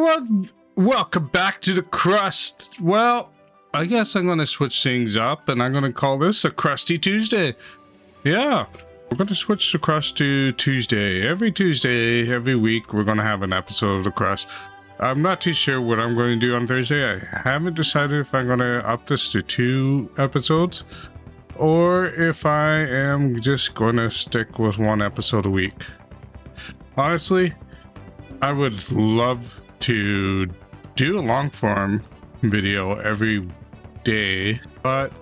everyone, welcome back to the Crust. Well, I guess I'm going to switch things up and I'm going to call this a Crusty Tuesday. Yeah, we're going to switch the Crust to Tuesday. Every Tuesday, every week, we're going to have an episode of the Crust. I'm not too sure what I'm going to do on Thursday. I haven't decided if I'm going to up this to 2 episodes or if I am just going to stick with 1 episode a week. Honestly, I would love to do a long form video every day, but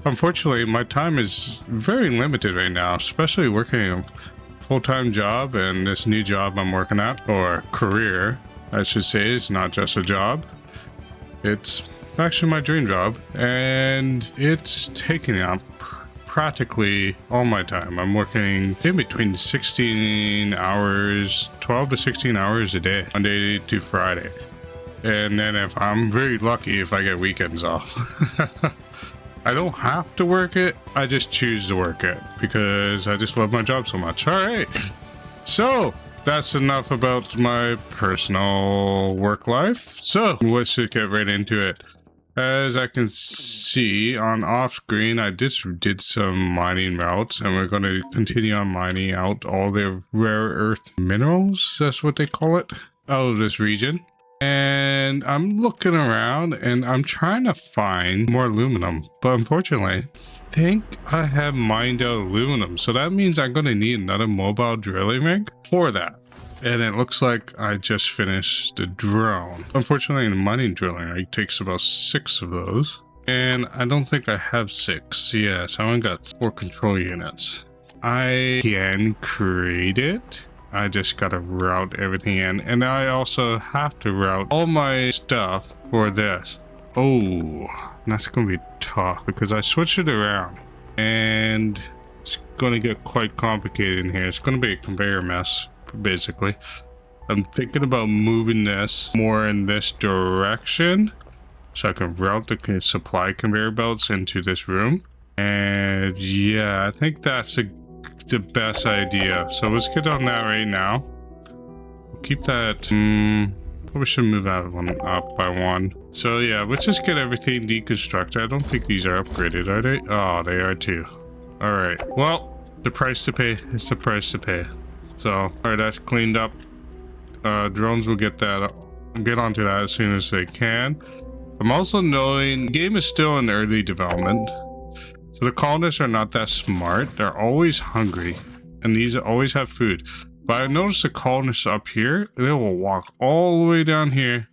unfortunately my time is very limited right now, especially working a full-time job and this new job I'm working at, or career I should say. It's not just a job, it's actually my dream job, and it's taking up practically all my time. I'm working in between 16 hours, 12 to 16 hours a day, Monday to Friday. And then if I'm very lucky if I get weekends off. I don't have to work it, I just choose to work it because I just love my job so much. All right, so that's enough about my personal work life. So let's just get right into it. As I can see on off screen, I just did some mining routes, and we're going to continue on mining out all the rare earth minerals, that's what they call it, out of this region. And I'm looking around and I'm trying to find more aluminum, but unfortunately I think I have mined out aluminum, so that means I'm going to need another mobile drilling rig for that. And it looks like I just finished the drone. Unfortunately, the mining drilling rig takes about 6 of those, and I don't think I have 6. Yes, I only got 4 control units. I can create it, I just gotta route everything in, and I also have to route all my stuff for this. Oh, that's gonna be tough because I switched it around and it's gonna get quite complicated in here. It's gonna be a conveyor mess, basically. I'm thinking about moving this more in this direction so I can route the supply conveyor belts into this room. And yeah, I think that's the best idea. So let's get on that right now. We'll keep that. Probably should move that one up by 1. So yeah, let's just get everything deconstructed. I don't think these are upgraded, are they? Oh, they are too. All right. Well, the price to pay is the price to pay. So, all right, that's cleaned up. Drones will get that. Get onto that as soon as they can. I'm also knowing the game is still in early development. So the colonists are not that smart. They're always hungry, and these always have food. But I noticed the colonists up here, they will walk all the way down here,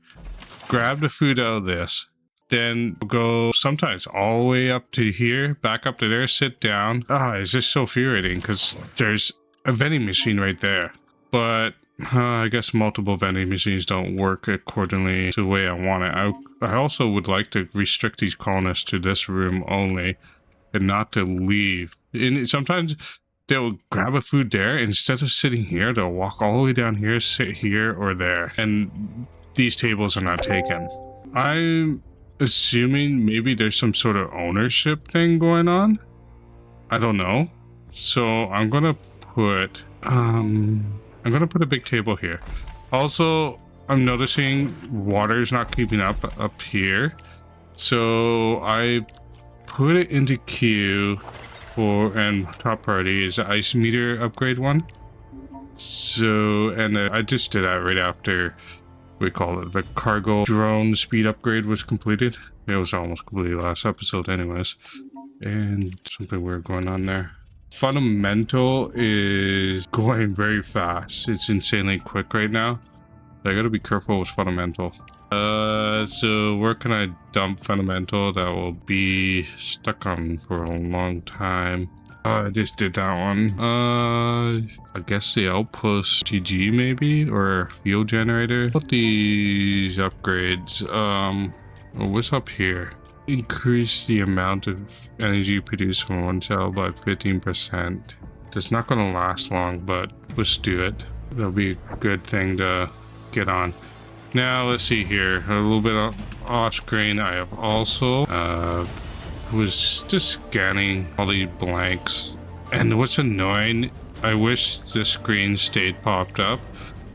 grab the food out of this, then go sometimes all the way up to here, back up to there, sit down. It's just so infuriating because there's a vending machine right there. But I guess multiple vending machines don't work accordingly to the way I want it. I also would like to restrict these colonists to this room only, and not to leave. And sometimes they'll grab a food there, instead of sitting here, they'll walk all the way down here, sit here or there, and these tables are not taken. I'm assuming maybe there's some sort of ownership thing going on. I don't know. So I'm gonna put a big table here. Also, I'm noticing water's not keeping up here, so I put it into queue for, and top priority is the ice meter upgrade one. So, and I just did that right after we call it the cargo drone speed upgrade was completed. It was almost completed last episode anyways. And something weird going on there. Fundamental is going very fast. It's insanely quick right now. I gotta be careful with fundamental. So where can I dump fundamental that will be stuck on for a long time? I just did that one. I guess the outpost TG maybe, or fuel generator. What these upgrades? What's up here? Increase the amount of energy produced from one cell by 15%. It's not gonna last long, but let's do it. That'll be a good thing to get on. Now let's see here, a little bit off screen. I have also was just scanning all these blanks, and what's annoying, I wish this screen stayed popped up,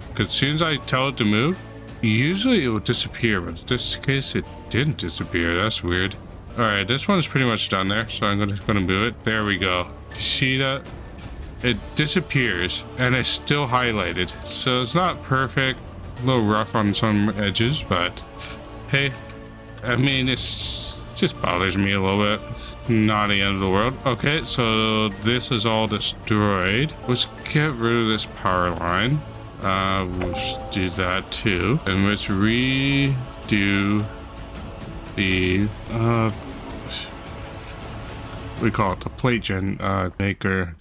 because as soon as I tell it to move, Usually it would disappear, but in this case it didn't disappear. That's weird. All right, this one's pretty much done there, so I'm just gonna move it. There we go. You see that? It disappears and it's still highlighted, so it's not perfect. A little rough on some edges, but hey, I mean, it just bothers me a little bit. Not the end of the world. Okay, so this is all destroyed. Let's get rid of this power line. We'll do that too, and let's redo the we call it the plate gen maker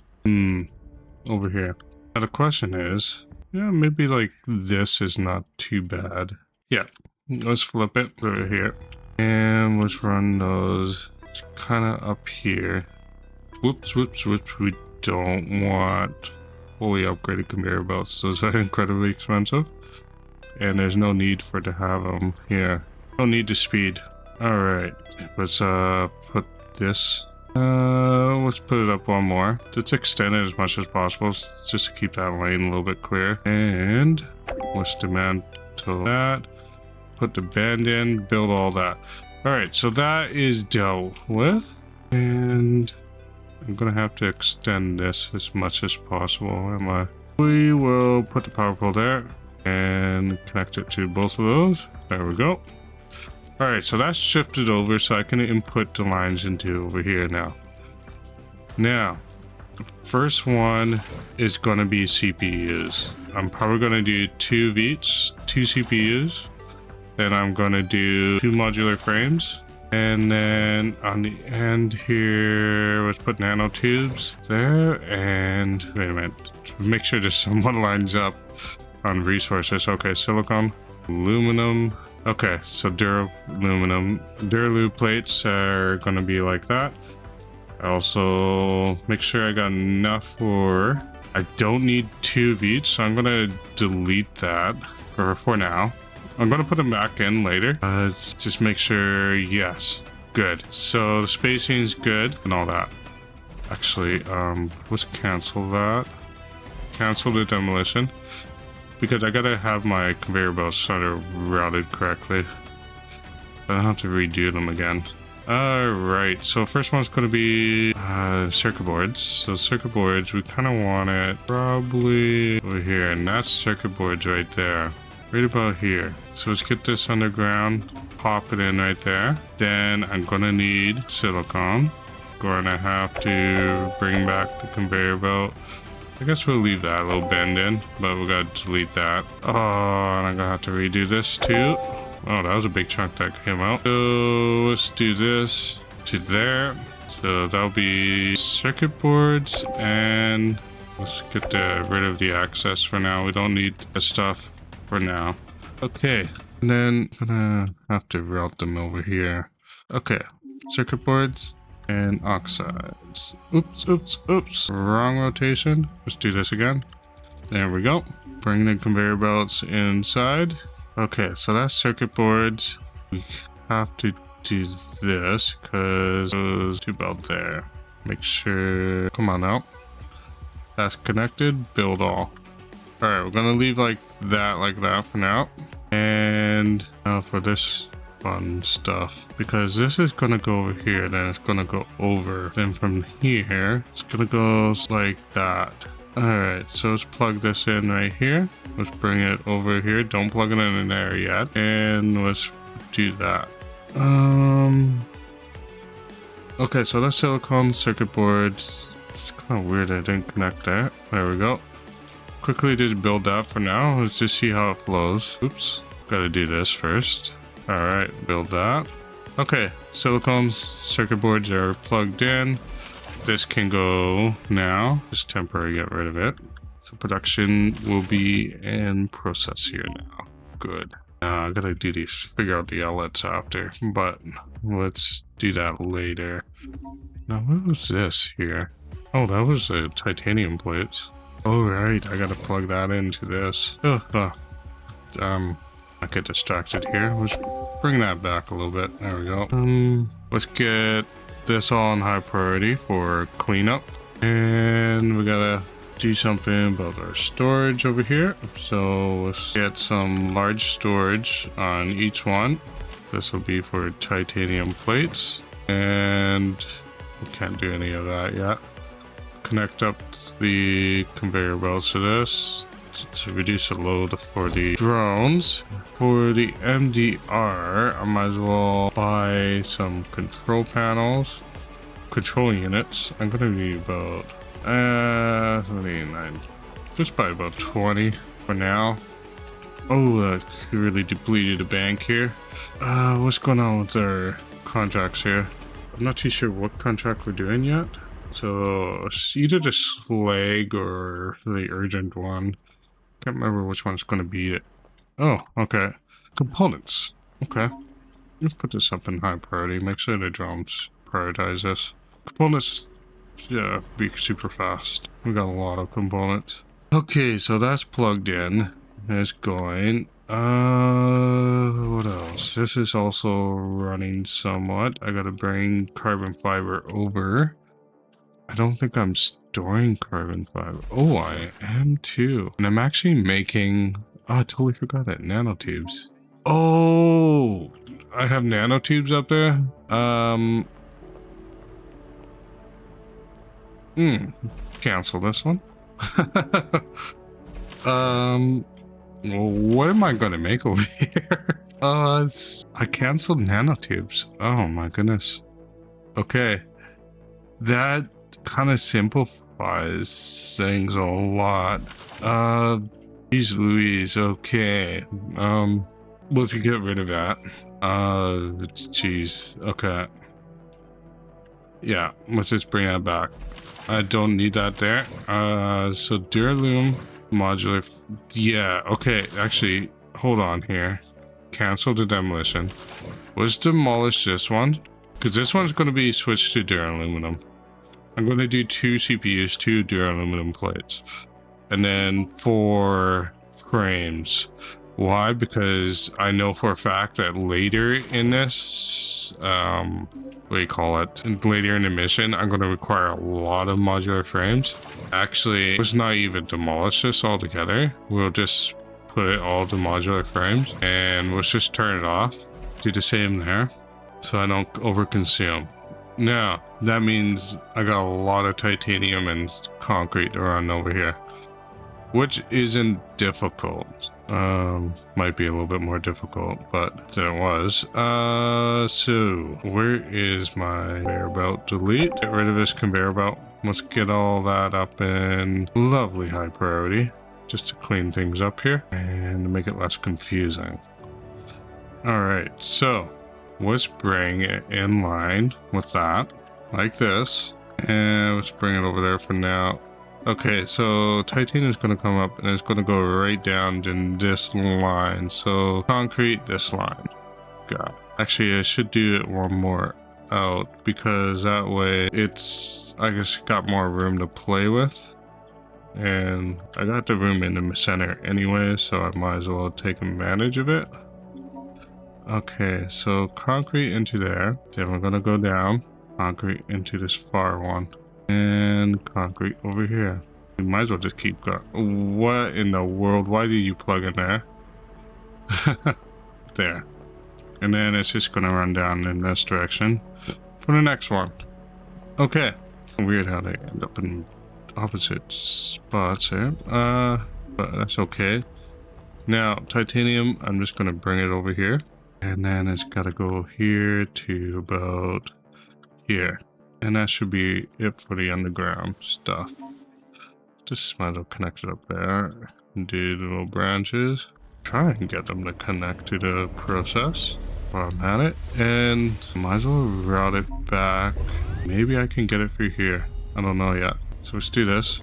over here. Now the question is, yeah, maybe like this is not too bad. Yeah, let's flip it over here and let's run those kind of up here. Whoops, whoops, whoops. We don't want fully upgraded conveyor belts. Those are incredibly expensive, and there's no need for to have them here. No need to speed. All right, let's put this. Let's put it up one more. Let's extend it as much as possible, just to keep that lane a little bit clear. And let's dismantle that. Put the bend in. Build all that. All right, so that is dealt with, and I'm gonna have to extend this as much as possible. We will put the power pole there and connect it to both of those. There we go. All right, so that's shifted over, so I can input the lines into over here now. Now, the first one is gonna be CPUs. I'm probably gonna do 2 of each, 2 CPUs. Then I'm gonna do 2 modular frames. And then on the end here, let's put nanotubes there. And wait a minute, make sure this someone lines up on resources. Okay, silicon, aluminum. Okay, so aluminum. Duralu plates are gonna be like that. Also, make sure I got enough for, I don't need 2 of each, so I'm gonna delete that for now. I'm gonna put them back in later. Just make sure, yes, good. So the spacing's good and all that. Actually, let's cancel that. Cancel the demolition, because I gotta have my conveyor belts sort of routed correctly. I don't have to redo them again. Alright, so first one's gonna be circuit boards. So circuit boards, we kind of want it probably over here, and that's circuit boards right there. Right about here. So let's get this underground, pop it in right there. Then I'm gonna need silicone. Gonna have to bring back the conveyor belt. I guess we'll leave that little bend in, but we gotta delete that. Oh, and I'm gonna have to redo this too. Oh, that was a big chunk that came out. So let's do this to there. So that'll be circuit boards, and let's get rid of the access for now. We don't need the stuff for now. Okay, and then I'm gonna have to route them over here. Okay, circuit boards and oxides. Oops, oops, oops. Wrong rotation. Let's do this again. There we go. Bring the conveyor belts inside. Okay, so that's circuit boards. We have to do this because those 2 belts there. Make sure, come on out. That's connected, build all. All right, we're gonna leave like that for now. And now for this fun stuff, because this is gonna go over here, then it's gonna go over. Then from here, it's gonna go like that. All right, so let's plug this in right here. Let's bring it over here. Don't plug it in there yet. And let's do that. Okay, so that's silicone circuit boards. It's kind of weird I didn't connect that. There we go. Quickly just build that for now. Let's just see how it flows. Oops, gotta do this first. All right, build that. Okay, silicone circuit boards are plugged in. This can go now. Just temporarily get rid of it. So production will be in process here now. Good. I gotta do these, figure out the outlets after, but let's do that later. Now, what was this here? Oh, that was the titanium plates. All right, I gotta plug that into this. I get distracted here. Let's bring that back a little bit. There we go. Let's get this all on high priority for cleanup, and we gotta do something about our storage over here. So let's get some large storage on each one. This will be for titanium plates, and we can't do any of that yet. Connect up the conveyor belts to this to reduce the load for the drones. For the MDR, I might as well buy some control panels, control units. I'm gonna need about 29, just buy about 20 for now. Oh, that really depleted the bank here. What's going on with our contracts here? I'm not too sure what contract we're doing yet. So it's either the slag or the urgent one. Can't remember which one's going to be it. Oh, okay. Components. Okay. Let's put this up in high priority. Make sure the drones prioritize this. Components, yeah, be super fast. We got a lot of components. Okay, so that's plugged in. It's going. What else? This is also running somewhat. I gotta bring carbon fiber over. I don't think I'm storing carbon fiber. Oh, I am too. And I'm actually making... Oh, I totally forgot it. Nanotubes. Oh, I have nanotubes up there. Cancel this one. Well, what am I going to make over here? I canceled nanotubes. Oh my goodness. Okay. That kind of simplifies things a lot. Geez Louise, okay. Well, if you get rid of that. Geez, okay. Yeah, let's just bring that back. I don't need that there. So Duralume modular. Yeah, okay, actually, hold on here. Cancel the demolition. Let's demolish this one, because this one's going to be switched to duraluminum. I'm going to do 2 CPUs, 2 duraluminum plates. And then 4 frames. Why? Because I know for a fact that later in this, what do you call it? Later in the mission, I'm going to require a lot of modular frames. Actually, let's not even demolish this altogether. We'll just put it all to modular frames, and let's just turn it off. Do the same there, so I don't overconsume. Now, that means I got a lot of titanium and concrete around over here, which isn't difficult. Might be a little bit more difficult, but than it was. So where is my conveyor belt? Delete. Get rid of this conveyor belt. Let's get all that up in lovely high priority, just to clean things up here and to make it less confusing. All right, so let's bring it in line with that, like this, and let's bring it over there for now. Okay, so titanium is going to come up and it's going to go right down in this line. So concrete, this line. God, actually, I should do it one more out, because that way it's, I guess, got more room to play with. And I got the room in the center anyway, so I might as well take advantage of it. Okay, so concrete into there. Then we're going to go down. Concrete into this far one. And concrete over here. We might as well just keep going. What in the world? Why do you plug in there? There. And then it's just going to run down in this direction for the next one. Okay. Weird how they end up in opposite spots here. But that's okay. Now, titanium, I'm just going to bring it over here. And then it's got to go here to about here. And that should be it for the underground stuff. Just might as well connect it up there. Do the little branches. Try and get them to connect to the process while I'm at it. And might as well route it back. Maybe I can get it through here. I don't know yet. So let's do this.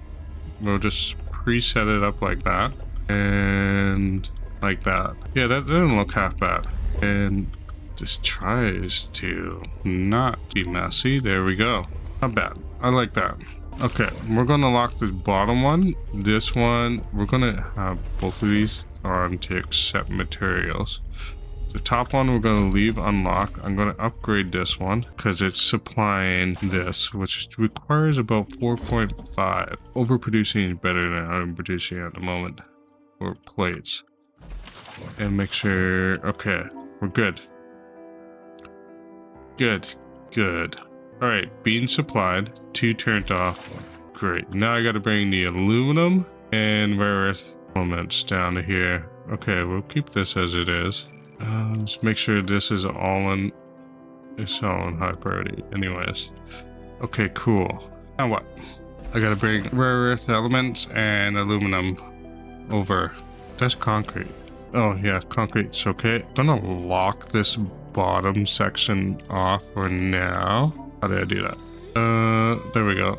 We'll just preset it up like that. And like that. Yeah, that doesn't look half bad. And just tries to not be messy. There we go. Not bad. I like that. Okay, we're going to lock the bottom one. This one, we're going to have both of these on to accept materials. The top one we're going to leave unlocked. I'm going to upgrade this one because it's supplying this, which requires about 4.5. Overproducing is better than underproducing at the moment. Or plates. And make sure... Okay, we're good. Good. Good. Alright, being supplied. 2 turned off. Great. Now I got to bring the aluminum and rare earth elements down to here. Okay, we'll keep this as it is. Let's make sure this is all in... It's all in high priority. Anyways. Okay, cool. Now what? I gotta bring rare earth elements and aluminum over. That's concrete. Oh yeah, concrete's okay. Gonna lock this bottom section off for now. How did I do that? There we go.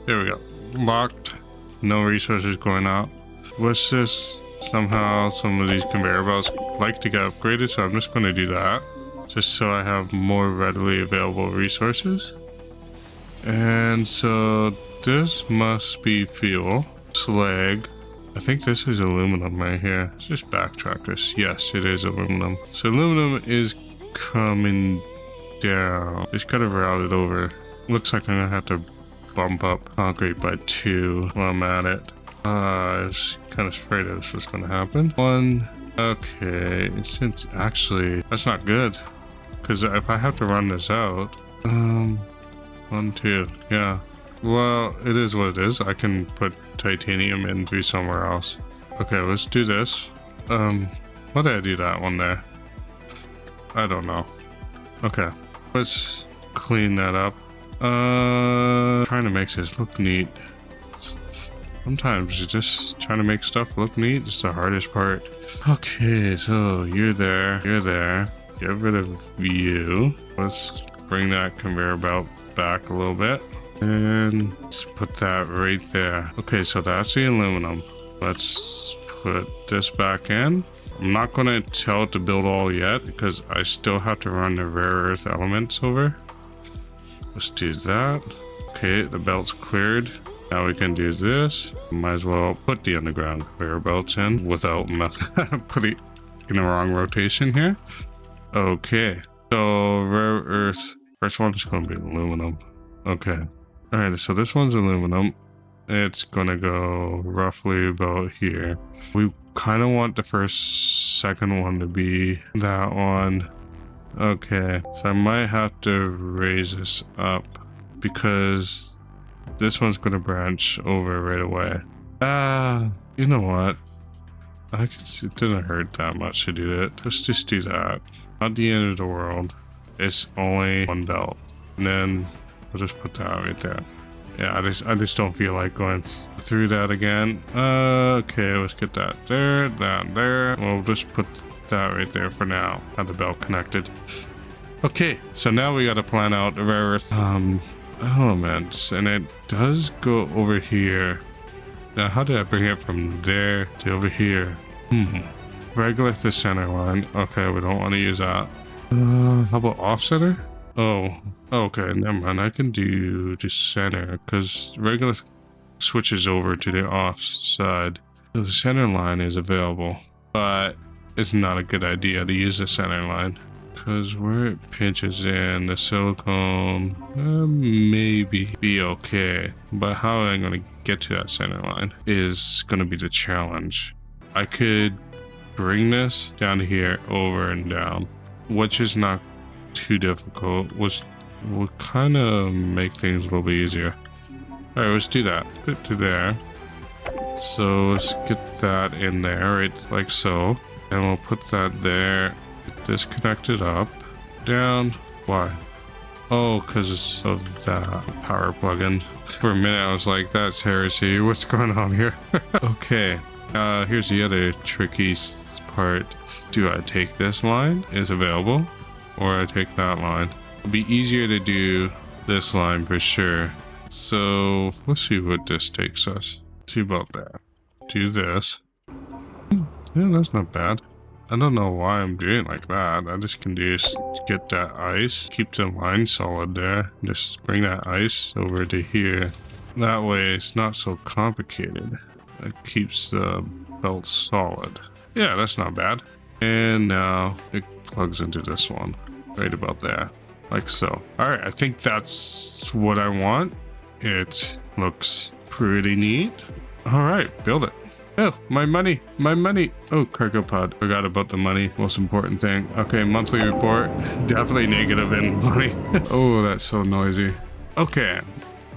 There we go. Locked. No resources going out. What's this? Somehow some of these conveyor belts like to get upgraded, so I'm just going to do that. Just so I have more readily available resources. And so this must be fuel. Slag. I think this is aluminum right here. Let's just backtrack this. Yes, it is aluminum. So aluminum is coming down. Just gotta route it over. Looks like I'm gonna have to bump up concrete by 2 while I'm at it. I was kind of afraid this was gonna happen. 1. Okay, since actually that's not good. Because if I have to run this out, 1, 2, yeah. Well, it is what it is. I can put titanium into somewhere else. Okay, let's do this. Why did I do that one there? I don't know. Okay, let's clean that up. Trying to make this look neat. Sometimes just trying to make stuff look neat is the hardest part. Okay, so you're there. You're there. Get rid of you. Let's bring that conveyor belt back a little bit. And let's put that right there. Okay, so that's the aluminum. Let's put this back in. I'm not going to tell it to build all yet because I still have to run the rare earth elements over. Let's do that. Okay, the belt's cleared. Now we can do this. Might as well put the underground conveyor belts in without putting it in the wrong rotation here. Okay, so rare earth. First one's going to be aluminum. Okay. Alright, so this one's aluminum. It's gonna go roughly about here. We kind of want the second one to be that one. Okay, so I might have to raise this up because this one's gonna branch over right away. You know what? I could see, it didn't hurt that much to do it. Let's just do that. Not the end of the world. It's only 1 belt. And then we'll just put that right there. Yeah, I just don't feel like going through that again. Okay, let's get that there, that there. We'll just put that right there for now. Have the belt connected. Okay, so now we got to plan out the rare earth elements, and it does go over here. Now, how did I bring it from there to over here? Regular the center line. Okay, we don't want to use that. How about offsetter? Oh, okay, never mind. I can do just center because regular switches over to the off side. So the center line is available, but it's not a good idea to use the center line because where it pinches in, the silicone maybe be okay. But how I'm going to get to that center line is going to be the challenge. I could bring this down here over and down, which is not too difficult. Will kind of make things a little bit easier. All right, let's do that. Put it to there. So let's get that in there, right, like so, and we'll put that there. Get this connected up, down. Why? Oh, because of that power plug-in. For a minute, I was like, "That's heresy. What's going on here?" Okay. Here's the other tricky part. Do I take this line? Is available. Or I take that line. It'll be easier to do this line for sure. So let's see what this takes us. See about that. Do this. Yeah, that's not bad. I don't know why I'm doing it like that. I just can do get that ice, keep the line solid there. Just bring that ice over to here. That way it's not so complicated. It keeps the belt solid. Yeah, that's not bad. And now it plugs into this one. Right about there. Like so. Alright, I think that's what I want. It looks pretty neat. Alright, build it. Oh, my money, my money. Oh, cargo pod. Forgot about the money. Most important thing. Okay, monthly report. Definitely negative in money. Oh, that's so noisy. Okay,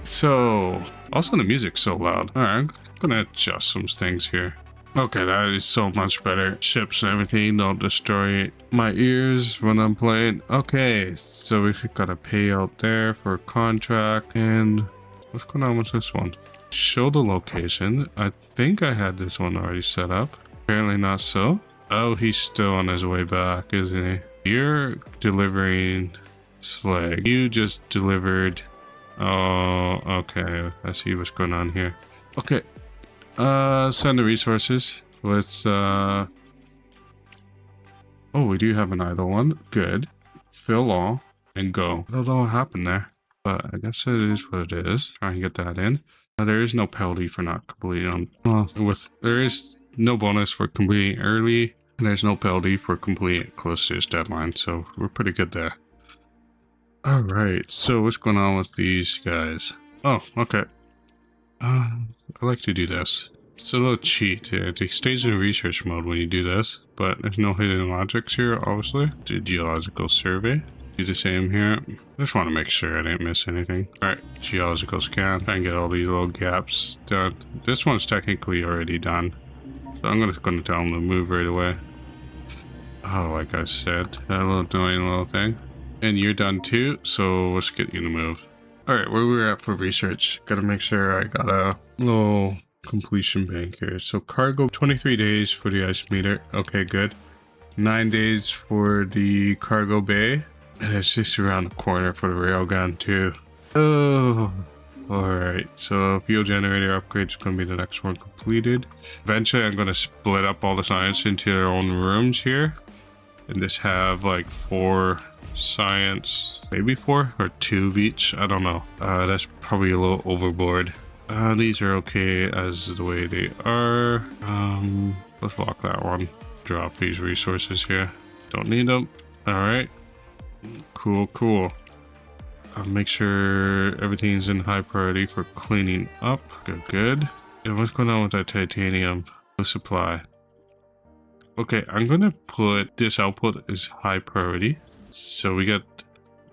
so also the music's so loud. All right, I'm gonna adjust some things here. Okay, that is so much better. Ships and everything don't destroy my ears when I'm playing. Okay, so we got a payout there for a contract. And what's going on with this one? Show the location. I think I had this one already set up. Apparently not so. Oh, he's still on his way back, isn't he? You're delivering slag. You just delivered. Oh, okay. I see what's going on here. Okay. Send the resources. Let's oh, we do have an idle one. Good. Fill all and go. I don't know what happened there, but I guess it is what it is. Try and get that in. There is no penalty for not completing them. Well, there is no bonus for completing early, and there's no penalty for completing close to its deadline, so we're pretty good there. Alright, so what's going on with these guys? Oh, okay. I like to do this. It's a little cheat. It stays in research mode when you do this, but there's no hidden logics here, obviously. The geological survey. Do the same here. Just want to make sure I didn't miss anything. Alright, geological scan. Try and get all these little gaps done. This one's technically already done, so I'm just going to tell them to move right away. Oh, like I said, that little annoying little thing. And you're done too, so let's get you to move. Alright, where we're at for research. Gotta make sure I got a little completion bank here. So cargo, 23 days for the ice meter. Okay, good. 9 days for the cargo bay. And it's just around the corner for the railgun too. Oh, alright. So fuel generator upgrade is going to be the next one completed. Eventually I'm going to split up all the science into their own rooms here. And just have like 4 science, maybe 4 or 2 of each. I don't know. That's probably a little overboard. These are okay as the way they are. Let's lock that one. Drop these resources here. Don't need them. Alright. Cool. Make sure everything's in high priority for cleaning up. Good. And what's going on with that titanium? No supply. Okay, I'm gonna put this output as high priority, so we get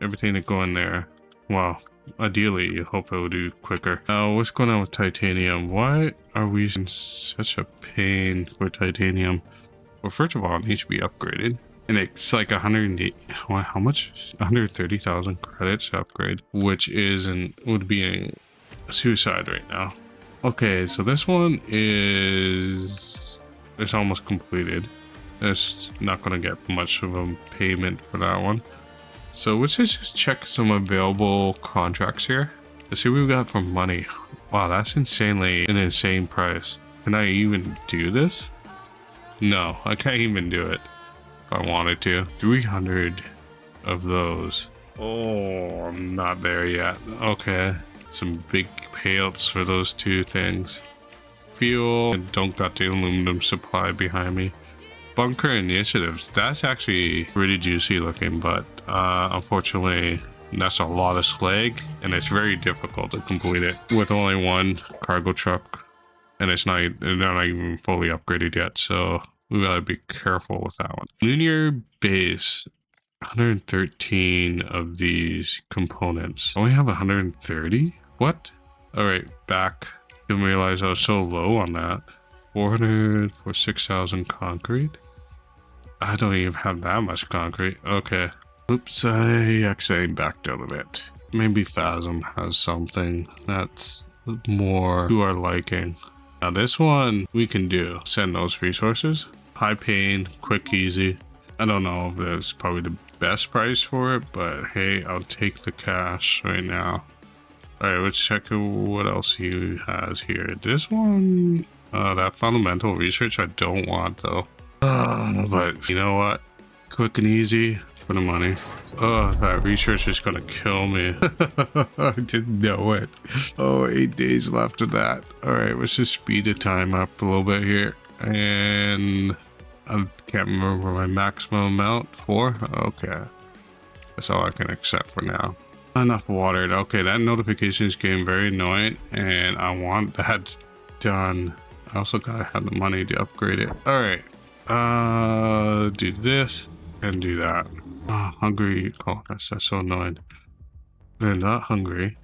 everything to go in there. Wow, ideally you hope it will do quicker. Now what's going on with titanium? Why are we in such a pain for titanium? Well, first of all, it needs to be upgraded, and it's like 108, how much? 130,000 credits to upgrade, which would be a suicide right now. Okay, so this one it's almost completed. It's not going to get much of a payment for that one. So let's just check some available contracts here. Let's see what we got for money. Wow, that's an insane price. Can I even do this? No, I can't even do it if I wanted to. 300 of those. Oh, I'm not there yet. Okay, some big payouts for those 2 things. Fuel, and don't got the aluminum supply behind me. Bunker initiatives, that's actually pretty juicy looking, but unfortunately that's a lot of slag, and it's very difficult to complete it with only 1 cargo truck, and they're not even fully upgraded yet, so we gotta be careful with that one. Linear base, 113 of these components. Only have 130? What? Alright, back. Didn't realize I was so low on that. 400 for 6,000 concrete. I don't even have that much concrete. Okay. Oops, I actually backed out of it. Maybe Phasm has something that's more to our liking. Now this one we can do. Send those resources. High pain, quick, easy. I don't know if that's probably the best price for it, but hey, I'll take the cash right now. Alright, let's check what else he has here. This one, that fundamental research I don't want though. But you know what? Quick and easy for the money. Oh, that research is gonna kill me. I didn't know it. Oh, 8 days left of that. Alright, let's just speed the time up a little bit here. And I can't remember my maximum amount for. Okay. That's all I can accept for now. Enough water. Okay, that notification is getting very annoying, and I want that done. I also gotta have the money to upgrade it. All right. Do this and do that. Oh, hungry. Oh, that's so annoying. They're not hungry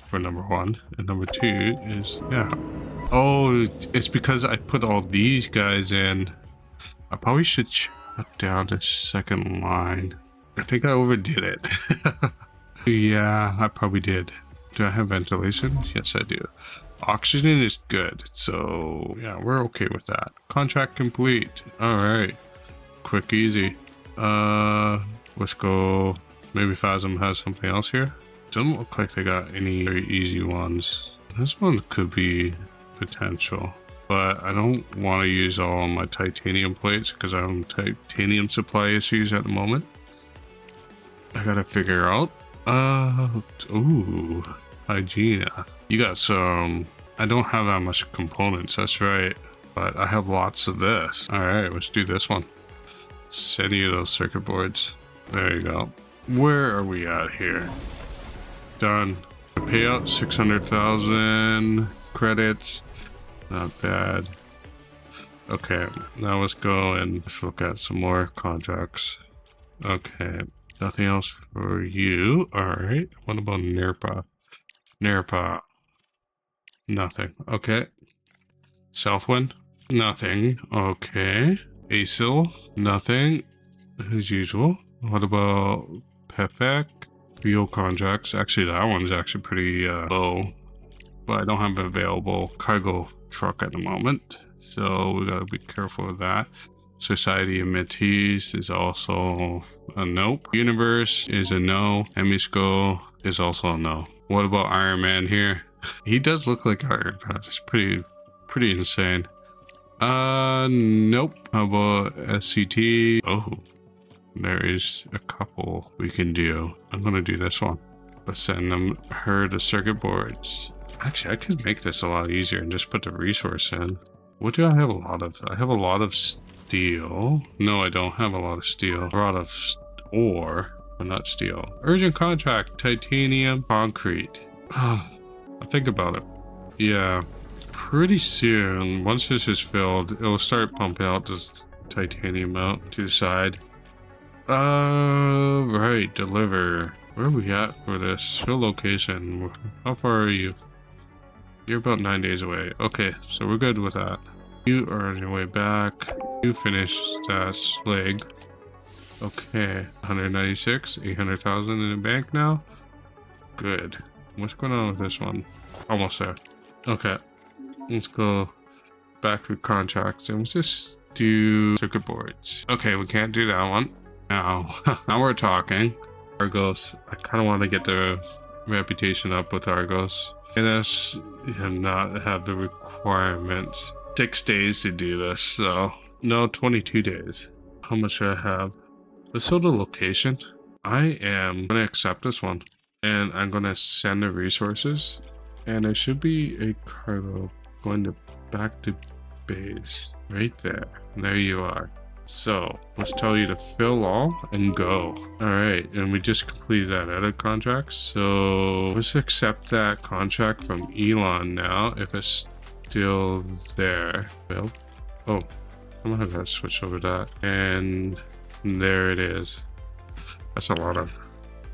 for number one, and number two is yeah. Oh, it's because I put all these guys in. I probably should shut down the second line. I think I overdid it. Yeah, I probably did. Do I have ventilation? Yes, I do. Oxygen is good, so yeah, we're okay with that. Contract complete. All right, quick, easy. Let's go. Maybe Phasm has something else here. Doesn't look like they got any very easy ones. This one could be potential, but I don't want to use all my titanium plates because I have titanium supply issues at the moment. I gotta figure out. Ooh, Hygiena. You got some. I don't have that much components, that's right, but I have lots of this. All right, let's do this one. Send you those circuit boards. There you go. Where are we at here? Done. Payout 600,000 credits. Not bad. Okay, now let's go and let's look at some more contracts. Okay, nothing else for you. All right, what about Nirpa? Nirpa. Nothing. Okay. Southwind. Nothing. Okay. Asil. Nothing. As usual. What about Pepek? Fuel contracts. Actually, that one's actually pretty low, but I don't have an available cargo truck at the moment, so we gotta be careful of that. Society of Métis is also a nope. Universe is a no. Emisco is also a no. What about Iron Man here? He does look like Iron Man. It's pretty insane. Nope. How about SCT? Oh, there is a couple we can do. I'm gonna do this one. Let's send her the circuit boards. Actually, I could make this a lot easier and just put the resource in. What do I have a lot of? I have a lot of steel. No, I don't have a lot of steel. A lot of ore, but not steel. Urgent contract, titanium, concrete. I'll think about it. Yeah, pretty soon, once this is filled, it'll start pumping out this titanium out to the side. Right, deliver. Where are we at for this? Show location. How far are you? You're about 9 days away. Okay, so we're good with that. You are on your way back. You finished that slag. Okay, 196, 800,000 in the bank now. Good. What's going on with this one? Almost there. Okay, let's go back to contracts and let's just do circuit boards. Okay, we can't do that one. Now, now we're talking. Argos, I kind of want to get the reputation up with Argos. NS have not have the requirements. 6 days to do this, so no, 22 days. How much do I have? Let's show the location. I am gonna accept this one, and I'm gonna send the resources, and there should be a cargo going to back to base right there. There you are. So let's tell you to fill all and go. All right, and we just completed that edit contract, so let's accept that contract from Elon now if it's still there. Well, oh, I'm gonna have to switch over that, and there it is. That's a lot of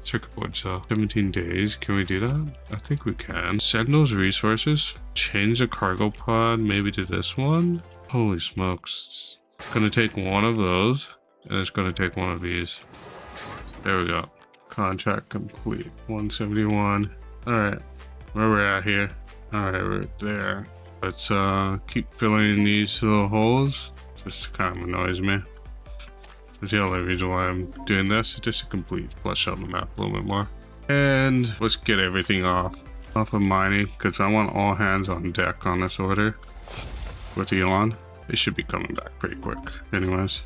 circuit boards. So 17 days, can we do that? I think we can. Send those resources, change the cargo pod maybe to this one. Holy smokes. It's gonna take one of those, and it's gonna take one of these. There we go. Contract complete. 171. All right, where we're at here. All right, we're there. Let's keep filling these little holes. Just kind of annoys me. That's the only reason why I'm doing this, just to flesh out the map a little bit more. And let's get everything off of mining, because I want all hands on deck on this order with Elon. They should be coming back pretty quick. Anyways,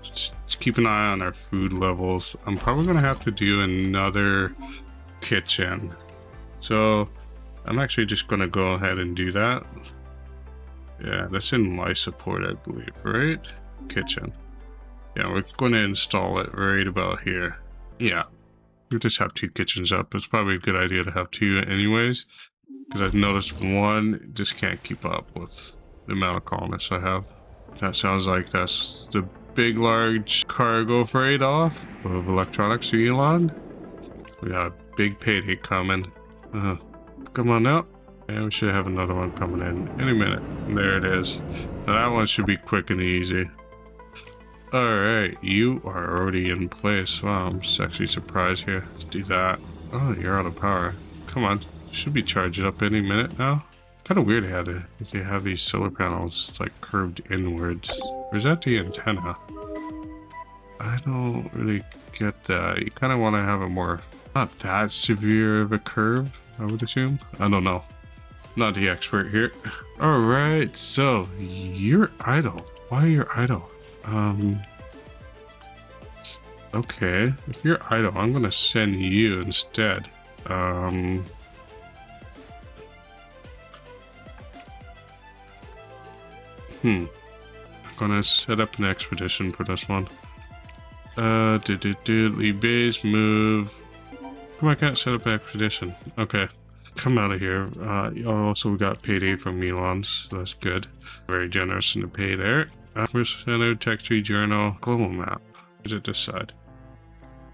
just keep an eye on our food levels. I'm probably gonna have to do another kitchen, so I'm actually just gonna go ahead and do that. Yeah, that's in life support, I believe, right? kitchen. Yeah, we're going to install it right about here. Yeah, we just have 2 kitchens up. It's probably a good idea to have 2 anyways, because I've noticed one just can't keep up with the amount of colonists I have. That sounds like that's the big, large cargo freight off of electronics to Elon. We got a big payday coming. Come on out. And we should have another one coming in any minute. There it is. Now that one should be quick and easy. Alright, you are already in place. Wow, I'm just actually surprised here. Let's do that. Oh, you're out of power. Come on. Should be charged up any minute now. Kind of weird how they have these solar panels like curved inwards. Or is that the antenna? I don't really get that. You kind of want to have a more, not that severe of a curve, I would assume. I don't know. Not the expert here. Alright, so you're idle. Why are you idle? Okay, if you're idle, I'm gonna send you instead. I'm gonna set up an expedition for this one. Leave base, move. Come on, I can't set up an expedition. Okay, come out of here. Also, we got payday from Elon's, so that's good. Very generous in the pay there. Center, text tree, journal, global map. Is it this side?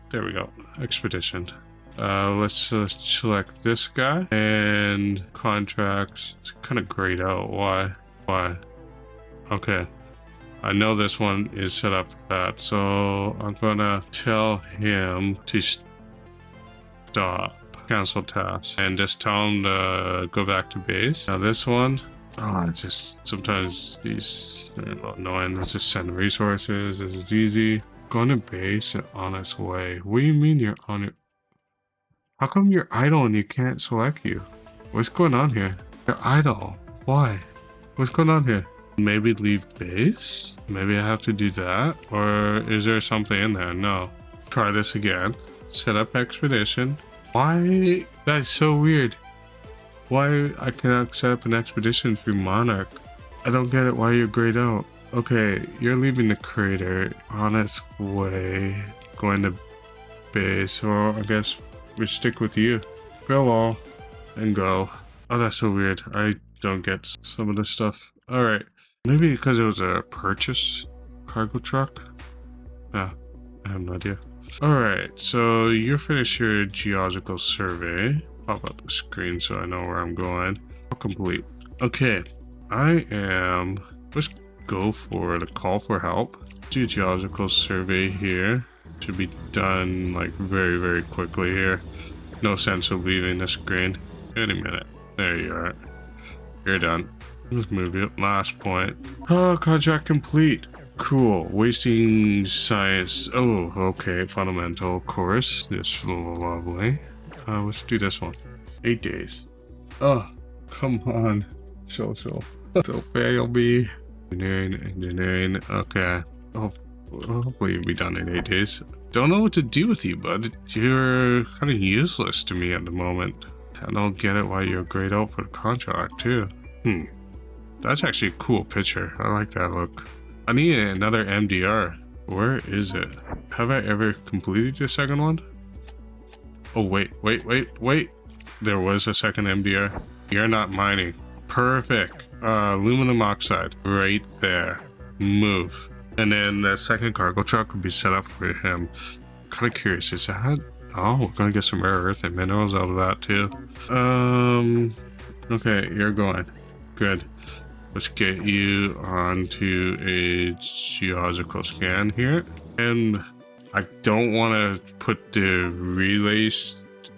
There we go. Expedition. Let's select this guy and contracts. It's kind of grayed out. Why? Okay. I know this one is set up for that, so I'm gonna tell him to stop, cancel task, and just tell him to go back to base. Now this one, oh, it's just sometimes these are a little annoying. Let's just send resources. This is easy. Going to base and on its way. What do you mean you're on it? How come you're idle and you can't select you? What's going on here? You're idle. Why? What's going on here? Maybe leave base? Maybe I have to do that? Or is there something in there? No. Try this again. Set up expedition. Why? That's so weird. Why I cannot set up an expedition through Monarch? I don't get it. Why you're grayed out. Okay, you're leaving the crater on its way, going to base. So I guess we stick with you. Go all and go. Oh, that's so weird. I don't get some of this stuff. All right. Maybe because it was a purchase cargo truck? Yeah, I have no idea. Alright, so you finished your geological survey. Pop up the screen so I know where I'm going. Complete. Okay, let's go for the call for help. Do geological survey here. Should be done like very, very quickly here. No sense of leaving the screen. Any minute. There you are. You're done. Let's move it. Last point. Oh, contract complete. Cool. Wasting science. Oh, okay. Fundamental course. It's lovely. Let's do this one. 8 days. Oh, come on. So. Don't fail me. Engineering. Okay. Oh, hopefully you'll be done in 8 days. Don't know what to do with you, bud. You're kind of useless to me at the moment. I don't get it why you're grayed out for the contract, too. That's actually a cool picture. I like that look. I need another MDR. Where is it? Have I ever completed the second one? Oh, wait. There was a second MDR. You're not mining. Perfect. Aluminum oxide. Right there. Move. And then the second cargo truck would be set up for him. Kind of curious. Is that... Oh, we're going to get some rare earth and minerals out of that, too. Okay, you're going. Good. Let's get you onto a geological scan here. And I don't want to put the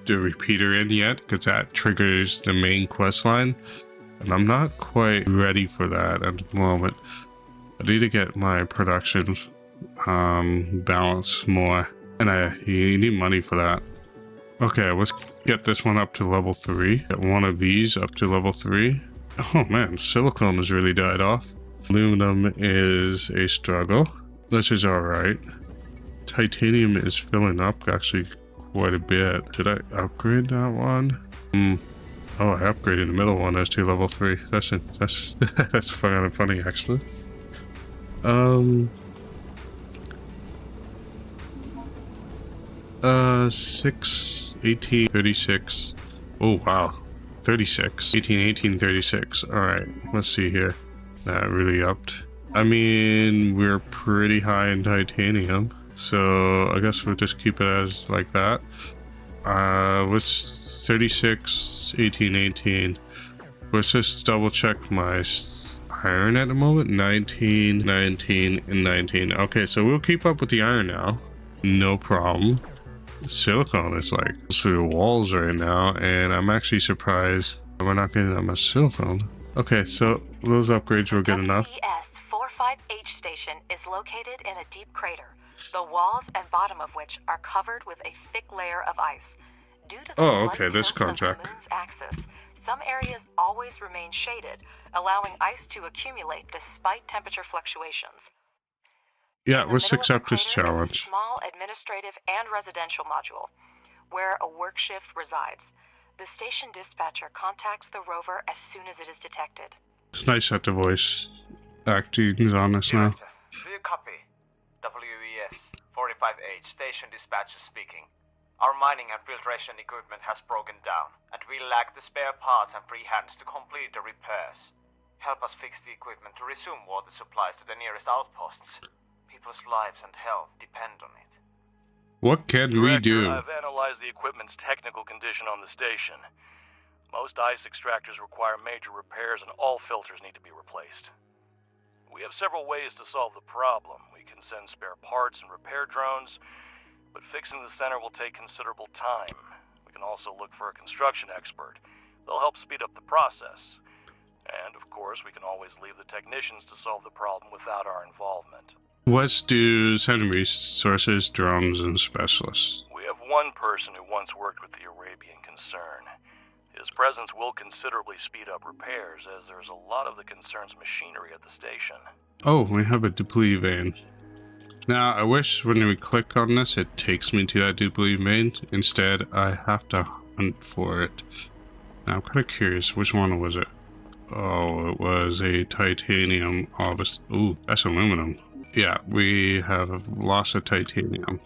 repeater in yet, because that triggers the main quest line. And I'm not quite ready for that at the moment. I need to get my production balance more. And you need money for that. Okay, let's get this one up to level 3. Get one of these up to level 3. Oh man, silicone has really died off. Aluminum is a struggle. This is alright. Titanium is filling up actually quite a bit. Did I upgrade that one? Oh, I upgraded the middle one as to level 3. That's that's kind of funny actually. 6, 18, 36. Oh, wow. 36. 18, 18, 36. Alright, let's see here. That really upped. I mean, we're pretty high in titanium, so I guess we'll just keep it as like that. What's 36, 18, 18. Let's just double check my iron at the moment. 19, 19, and 19. Okay, so we'll keep up with the iron now. No problem. Silicon is like through the walls right now, and I'm actually surprised we're not getting that much silicon. Okay, so those upgrades were good enough. WES-45H station is located in a deep crater, the walls and bottom of which are covered with a thick layer of ice. Due to the slight this tilt of contract. the moon's axis, some areas always remain shaded, allowing ice to accumulate despite temperature fluctuations. Yeah, let's accept this Is a challenge. small administrative and residential module, where a work shift resides. The station dispatcher contacts the rover as soon as it is detected. It's nice that the voice acting is on us now. Director, do you copy? WES-45H, station dispatcher speaking. Our mining and filtration equipment has broken down, and we lack the spare parts and free hands to complete the repairs. Help us fix the equipment to resume water supplies to the nearest outposts. People's lives and health depend on it. What can we do? I've analyzed the equipment's technical condition on the station. Most ice extractors require major repairs and all filters need to be replaced. We have several ways to solve the problem. We can send spare parts and repair drones, but fixing the center will take considerable time. We can also look for a construction expert. They'll help speed up the process. And, of course, we can always leave the technicians to solve the problem without our involvement. Let's do center resources, drones, and specialists. We have one person who once worked with the Arabian concern. His presence will considerably speed up repairs, as there's a lot of the concern's machinery at the station. Oh, we have a depleted vein. Now, I wish when we click on this, it takes me to that depleted vein. Instead, I have to hunt for it. Now, I'm kind of curious, which one was it? Oh, it was a titanium. Ooh, that's aluminum. Yeah, we have lost a titanium.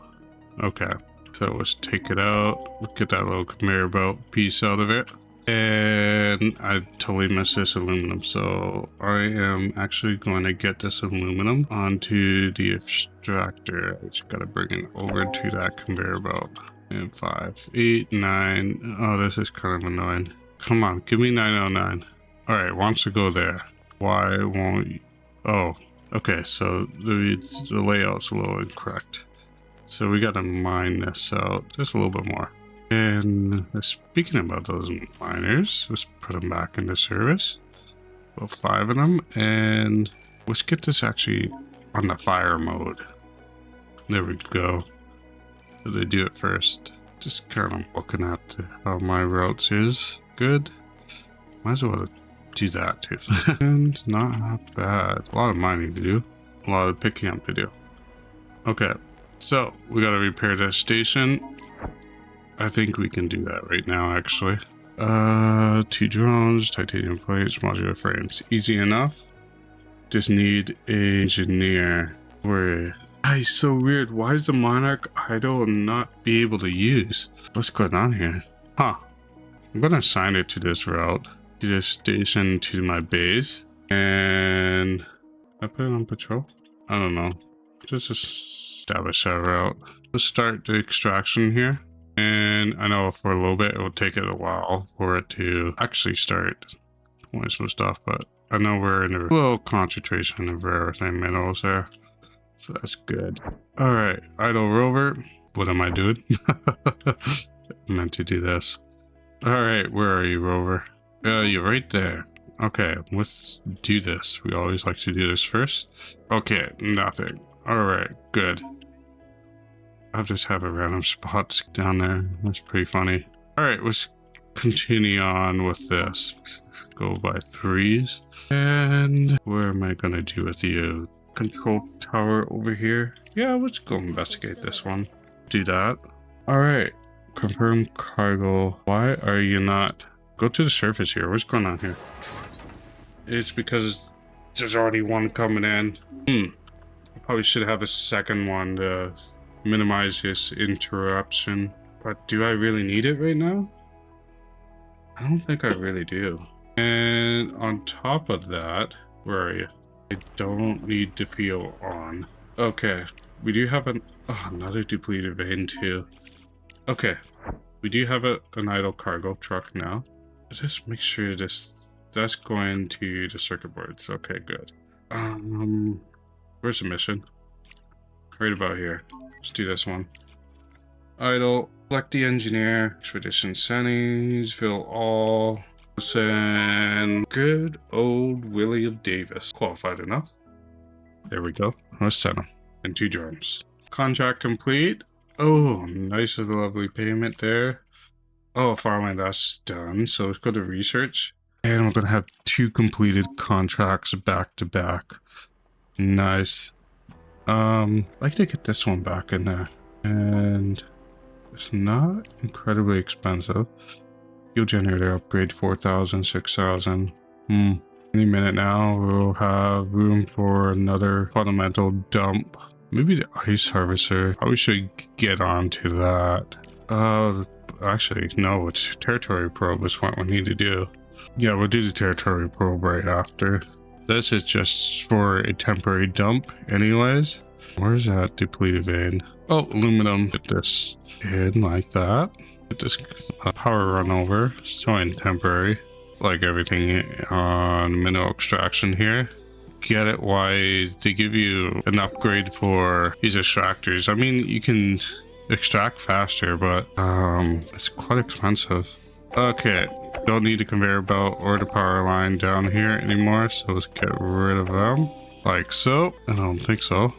Okay, so let's take it out. Let's get that little conveyor belt piece out of it. And I totally missed this aluminum, so I am actually going to get this aluminum onto the extractor. I just gotta bring it over to that conveyor belt. And 5, 8, 9. Oh, this is kind of annoying. Come on, give me 909. Alright, wants to go there. Why won't you? Oh, okay, so the layout's a little incorrect. So we gotta mine this out just a little bit more. And speaking about those miners, let's put them back into service. About 5 of them, and let's get this actually on the fire mode. There we go. So they do it first. Just kind of looking at how my routes is. Good. Might as well do that too. And not bad. A lot of mining to do. A lot of picking up to do. Okay. So we gotta repair this station. I think we can do that right now, actually. 2 drones, titanium plates, modular frames. Easy enough. Just need an engineer. Where? It's so weird. Why is the Monarch idle and not be able to use? What's going on here? Huh. I'm gonna assign it to this route. To this station, to my base. And I put it on patrol? I don't know. Just establish that route. Let's start the extraction here. And I know for a little bit it will take it a while for it to actually start doing some stuff, but I know we're in a little concentration of rare earth minerals there, so that's good. All right, idle rover. What am I doing? I meant to do this. All right, where are you, rover? You're right there. Okay, let's do this. We always like to do this first. Okay, nothing. All right, good. I'll just have a random spots down there. That's pretty funny. Alright, let's continue on with this. Let's go by 3s. And where am I going to do with you? Control tower over here. Yeah, let's go investigate this one. Do that. Alright, confirm cargo. Why are you not? Go to the surface here. What's going on here? It's because there's already one coming in. I probably should have a second one to minimize this interruption. But do I really need it right now? I don't think I really do. And on top of that, where are you? I don't need to feel on. Okay, we do have another depleted vein too. Okay, we do have an idle cargo truck now. Just make sure that's going to the circuit boards. Okay, good. Where's the mission? Right about here. Let's do this one. Idle. Select the engineer. Expedition settings. Fill all. Send good old William Davis. Qualified enough. There we go. Let's send him. And 2 drums. Contract complete. Oh, nice and lovely payment there. Oh, farmland, that's done. So let's go to research. And we're going to have 2 completed contracts back to back. Nice. I'd like to get this one back in there. And it's not incredibly expensive. Fuel generator upgrade 4,000, 6,000. Any minute now we'll have room for another fundamental dump. Maybe the ice harvester. Probably should get on to that. Actually, no, it's territory probe is what we need to do. Yeah, we'll do the territory probe right after. This is just for a temporary dump anyways. Where's that depleted vein? Oh, aluminum. Get this in like that. Get this power run over. Showing temporary. Like everything on mineral extraction here. Get it why they give you an upgrade for these extractors. I mean, you can extract faster, but it's quite expensive. Okay, don't need the conveyor belt or the power line down here anymore, so let's get rid of them. Like so. I don't think so.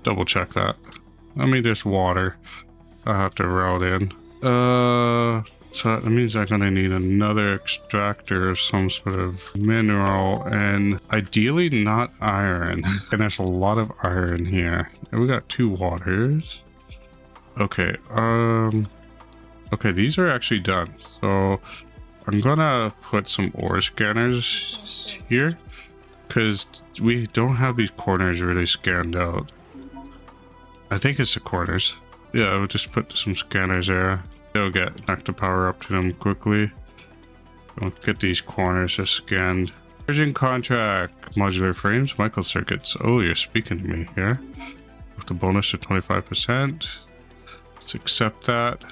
Double check that. I mean, there's water I have to route in. So that means I'm gonna need another extractor of some sort of mineral, and ideally not iron. And there's a lot of iron here. And we got 2 waters. Okay, okay, these are actually done. So I'm gonna put some ore scanners here because we don't have these corners really scanned out. I think it's the corners. Yeah, we'll just put some scanners there. They'll get nectar power up to them quickly. We'll get these corners just scanned. Urgent contract, modular frames, micro circuits. Oh, you're speaking to me here. With the bonus of 25%. Let's accept that.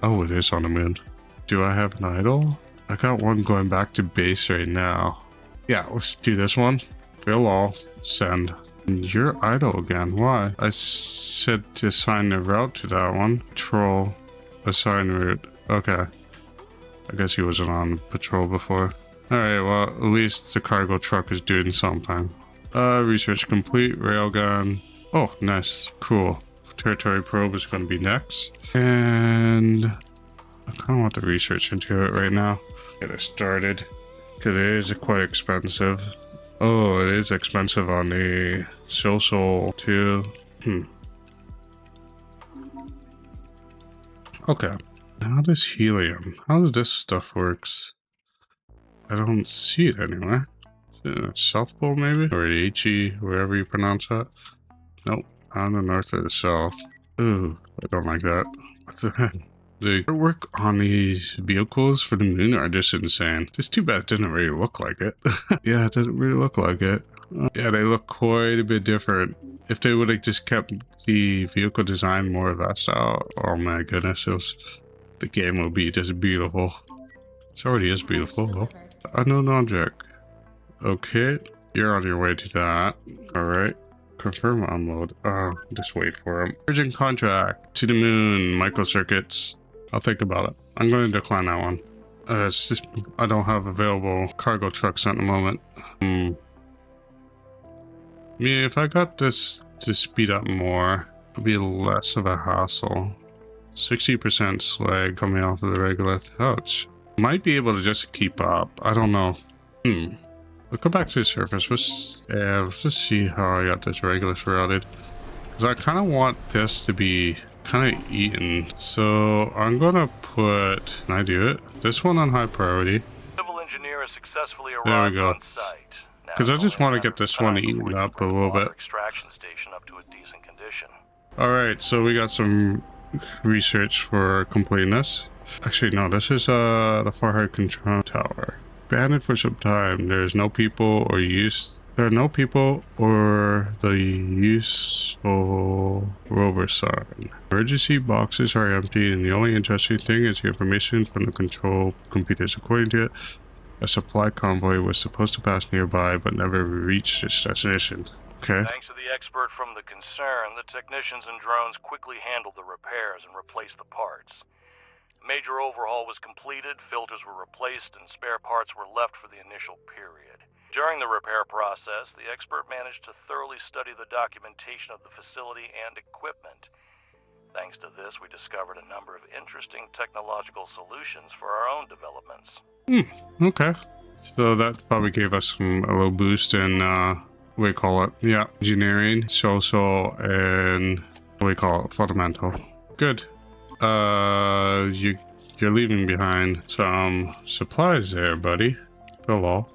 Oh, it is on the moon. Do I have an idle? I got one going back to base right now. Yeah, let's do this one. Fill all. Send. And you're idle again. Why? I said to assign the route to that one. Patrol. Assign route. Okay. I guess he wasn't on patrol before. Alright, well, at least the cargo truck is doing something. Research complete. Railgun. Oh, nice. Cool. Territory probe is going to be next. And I kind of want to research into it right now. Get it started. Because it is quite expensive. Oh, it is expensive on the social too. Okay. How does helium? How does this stuff works? I don't see it anywhere. Is it South Pole maybe? Or HE, wherever you pronounce that? Nope. On the north or the south. Ooh, I don't like that. What the heck? The artwork on these vehicles for the moon are just insane. Just too bad it didn't really look like it. Yeah, it doesn't really look like it. Yeah, they look quite a bit different. If they would have just kept the vehicle design more of that style, oh my goodness, the game will be just beautiful. It already is beautiful though. Unknown object. Okay, you're on your way to that. Alright. Confirm unload. Just wait for him. Urgent contract to the moon. Microcircuits. I'll think about it. I'm going to decline that one. It's just I don't have available cargo trucks at the moment. Yeah, if I got this to speed up more, it'll be less of a hassle. 60% slag coming off of the regolith. Ouch. Might be able to just keep up. I don't know. We'll go back to the surface. Let's just see how I got this regolith routed. Because I kind of want this to be kind of eaten. So I'm going to put... Can I do it? This one on high priority. Civil engineer has successfully There we arrived go. on site. Because I just want to get this one eaten up a little bit. Extraction station up to a decent condition. All right, so we got some research for completeness. Actually, no, this is the Farhide control tower. Abandoned for some time. There's no people or use. There are no people or the useful rover sign. Emergency boxes are empty, and the only interesting thing is the information from the control computers. According to it, a supply convoy was supposed to pass nearby, but never reached its destination. Okay. Thanks to the expert from the concern, the technicians and drones quickly handled the repairs and replaced the parts. A major overhaul was completed, filters were replaced, and spare parts were left for the initial period. During the repair process, the expert managed to thoroughly study the documentation of the facility and equipment. Thanks to this, we discovered a number of interesting technological solutions for our own developments. Okay. So that probably gave us a little boost in, what do we call it? Yeah, engineering, social, and what do we call it? Fundamental. Good. You're leaving behind some supplies there, buddy. Hello.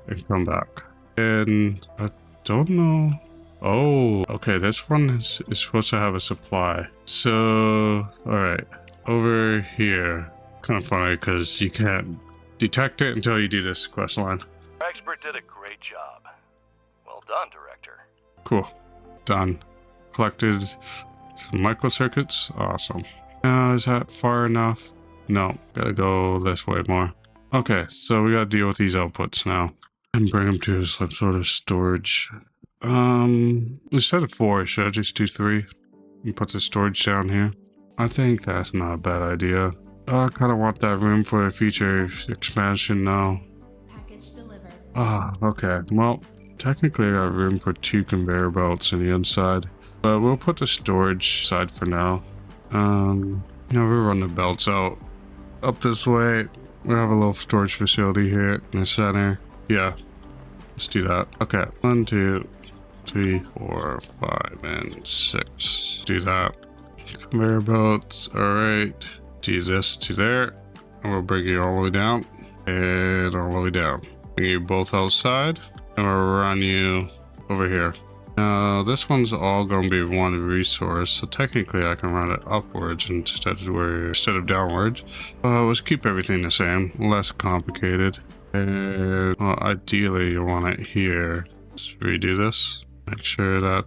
And come back. And I don't know. Oh, okay. This one is supposed to have a supply. So, all right. Over here. Kind of funny because you can't detect it until you do this quest line. Our expert did a great job. Well done, Director. Cool. Done. Collected some microcircuits. Awesome. Now, is that far enough? No. Gotta go this way more. Okay, so we gotta deal with these outputs now. And bring them to some sort of storage. Instead of 4, should I just do 3? And put the storage down here? I think that's not a bad idea. I kind of want that room for a future expansion now. Package delivered. Okay. Well, technically I got room for 2 conveyor belts on the inside. But we'll put the storage side for now. We'll run the belts out. Up this way, we have a little storage facility here in the center. Yeah, let's do that. Okay, 1, 2, 3, 4, 5, and 6. Do that. Conveyor belts. Alright. Do this to there. And we'll bring you all the way down. And all the way down. Bring you both outside. And we'll run you over here. Now, this one's all going to be one resource. So technically, I can run it upwards instead of downwards. Let's keep everything the same. Less complicated. And, well, ideally, you want it here. Let's redo this. Make sure that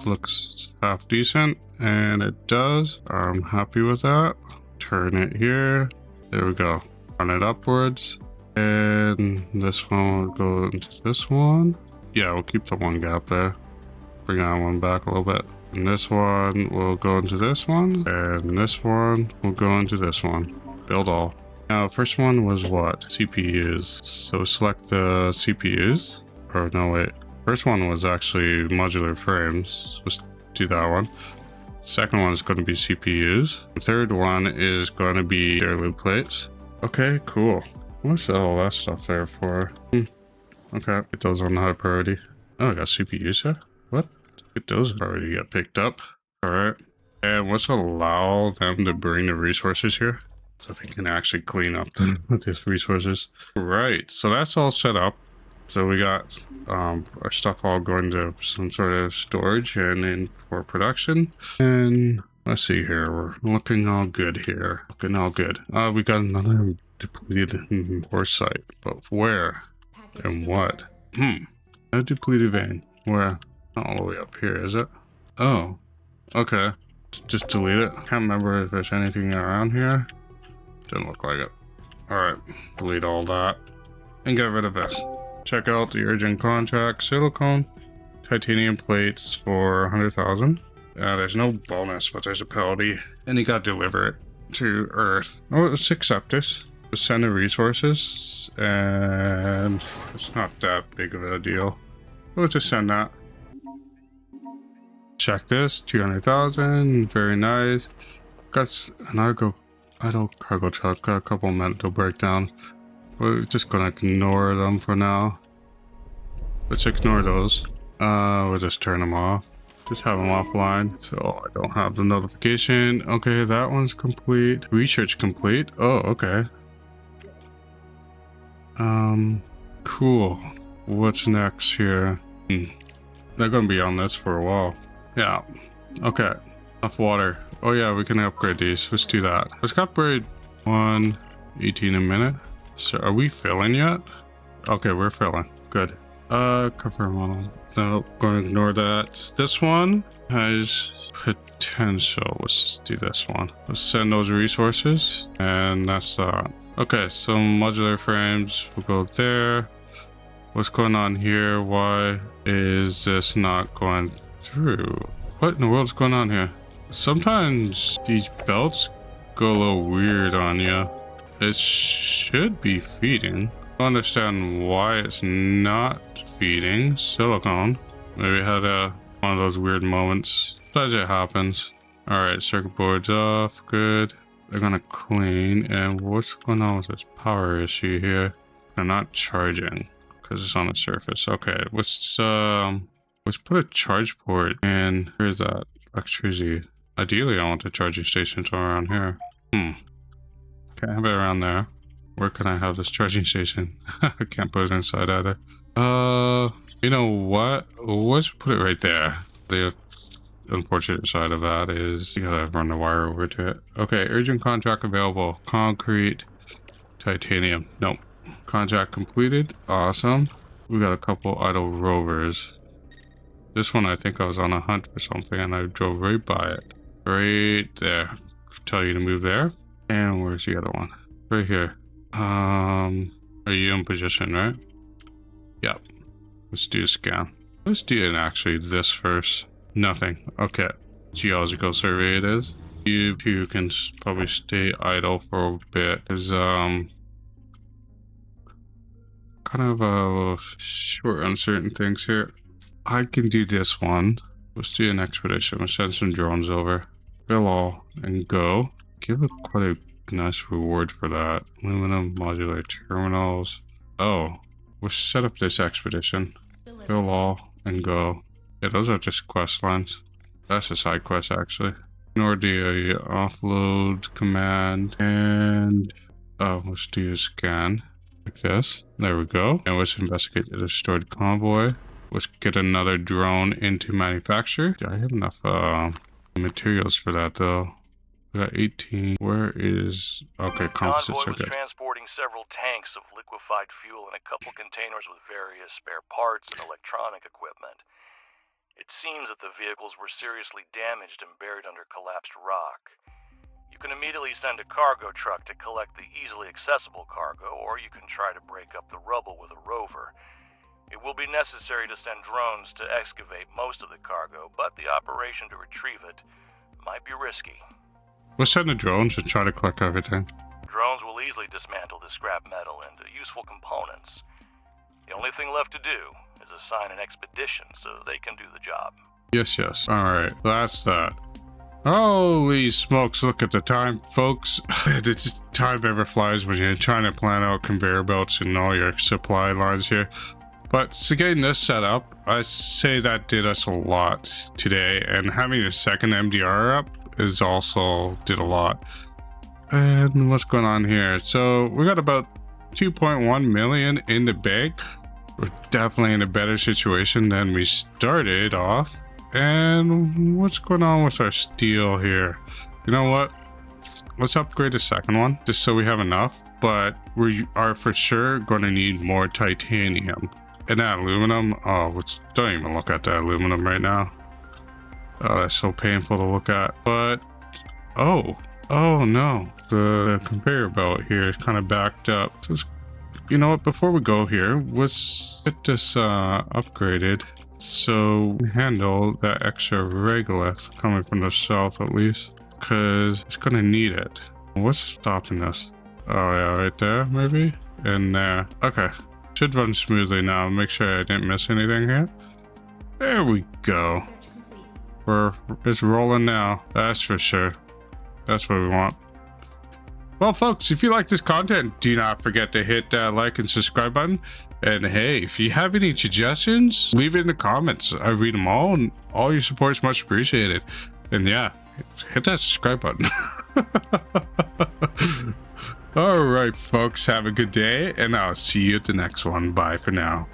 looks half decent. And it does. I'm happy with that. Turn it here. There we go. Run it upwards. And this one will go into this one. Yeah, we'll keep the one gap there. Bring that one back a little bit. And this one will go into this one. And this one will go into this one. Build all. Now, first one was what? CPUs. So select the CPUs. Or no, wait. First one was actually modular frames. Let's do that one. Second one is going to be CPUs. The third one is going to be air loop plates. Okay, cool. What's all that stuff there for? Okay, get those on high priority. Oh, I got CPUs here? What? Get those already get picked up. Alright. And let's allow them to bring the resources here. So they can actually clean up these resources. Right, so that's all set up. So we got our stuff all going to some sort of storage and in for production. And let's see here, we're looking all good here. Looking all good. We got another depleted ore site, but where and what? A depleted vein. Where? Not all the way up here, is it? Oh, okay. Just delete it. Can't remember if there's anything around here. Didn't look like it. Alright, delete all that. And get rid of this. Check out the urgent contract. Silicone. Titanium plates for 100,000. There's no bonus, but there's a penalty. And you gotta deliver it to Earth. Oh, let's accept this. Send the resources. And it's not that big of a deal. We'll just send that. Check this. 200,000. Very nice. Got an idle cargo truck. Got a couple mental breakdowns. We're just gonna ignore them for now. Let's ignore those. We'll just turn them off. Just have them offline so I don't have the notification. Okay, that one's complete. Research complete. Oh, okay. Cool. What's next here? They're gonna be on this for a while. Yeah. Okay, enough water. Oh yeah, we can upgrade these. Let's do that. Let's upgrade 118 a minute. So are we filling yet? Okay, we're filling. Good. Confirm model. No, going to ignore that. This one has potential. Let's do this one. Let's send those resources, and that's that. Okay, so modular frames will go there. What's going on here? Why is this not going through? What in the world's going on here? Sometimes these belts go a little weird on you. It should be feeding. I don't understand why it's not feeding. Silicone. Maybe it had one of those weird moments. Sometimes it happens. Alright, circuit board's off. Good. They're gonna clean. And what's going on with this power issue here? They're not charging because it's on the surface. Okay, let's put a charge port in. Where's that? Electricity. Ideally, I want the charging stations around here. Can't have it around there. Where can I have this charging station? I can't put it inside either. You know what? Let's put it right there. The unfortunate side of that is you gotta run the wire over to it. Okay, urgent contract available. Concrete, titanium. Nope. Contract completed. Awesome. We got a couple idle rovers. This one, I think I was on a hunt for something and I drove right by it. Right there. Tell you to move there. And where's the other one? Right here. Are you in position, right? Yep. Let's do a scan. Let's do it actually this first. Nothing. Okay. Geological survey it is. You two can probably stay idle for a bit. Because, kind of a little short on certain things here. I can do this one. Let's do an expedition. We'll send some drones over. Fill all and go. Give it quite a nice reward for that. Aluminum modular terminals. Oh, we'll set up this expedition. Fill all and go. Yeah, those are just quest lines. That's a side quest actually. Nor do a offload command and let's do a scan like this. There we go. And let's investigate the destroyed convoy. Let's get another drone into manufacture. I have enough materials for that though. We got 18. Where is... Okay, composites are good. The convoy was transporting several tanks of liquefied fuel and a couple containers with various spare parts and electronic equipment. It seems that the vehicles were seriously damaged and buried under collapsed rock. You can immediately send a cargo truck to collect the easily accessible cargo, or you can try to break up the rubble with a rover. It will be necessary to send drones to excavate most of the cargo, but the operation to retrieve it might be risky. Let's send the drones and try to collect everything. Drones will easily dismantle the scrap metal into useful components. The only thing left to do is assign an expedition so they can do the job. Yes, yes. Alright, that's that. Holy smokes, look at the time, folks. The time ever flies when you're trying to plan out conveyor belts and all your supply lines here. But to getting this set up, I say that did us a lot today, and having a second MDR up is also did a lot. And what's going on here? So we got about 2.1 million in the bank. We're definitely in a better situation than we started off. And what's going on with our steel here? You know what? Let's upgrade the second one just so we have enough. But we are for sure going to need more titanium. And that aluminum, don't even look at that aluminum right now. Oh, that's so painful to look at. But, oh no. The conveyor belt here is kind of backed up. So you know what, before we go here, let's get this upgraded so we handle that extra regolith coming from the south at least. Because it's going to need it. What's stopping this? Oh yeah, right there maybe? And there. Okay. Should run smoothly now. Make sure I didn't miss anything here. There we go. It's rolling now. That's for sure. That's what we want. Well, folks, if you like this content, do not forget to hit that like and subscribe button. And hey, if you have any suggestions, leave it in the comments. I read them all, and all your support is much appreciated. And yeah, hit that subscribe button. All right, folks, have a good day, and I'll see you at the next one. Bye for now.